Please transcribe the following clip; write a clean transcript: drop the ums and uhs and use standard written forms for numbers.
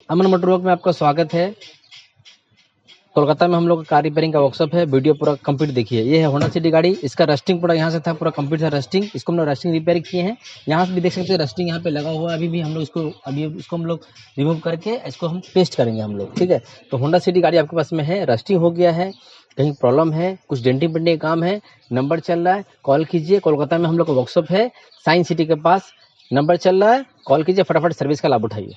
अमन motor work में आपका स्वागत है। कोलकाता में हम लोग का कार रिपेयरिंग का वर्कशॉप है। वीडियो पूरा कंप्लीट देखिए। ये है होंडा सिटी गाड़ी, इसका रस्टिंग पूरा यहाँ से था, पूरा कंप्लीट था रस्टिंग। इसको हम लोग रस्टिंग रिपेयर किए हैं। यहाँ से भी देख सकते हैं रस्टिंग यहाँ पे लगा हुआ है। अभी भी हम लोग इसको हम लोग रिमूव करके इसको हम पेस्ट करेंगे हम लोग, ठीक है। तो होंडा सिटी गाड़ी आपके पास में है, रस्टिंग हो गया है, कहीं प्रॉब्लम है, कुछ डेंटिंग पेंटिंग का काम है, नंबर चल रहा है, कॉल कीजिए। कोलकाता में हम लोग का वर्कशॉप है, साइंस सिटी के पास। नंबर चल रहा है, कॉल कीजिए, फटाफट सर्विस का लाभ उठाइए।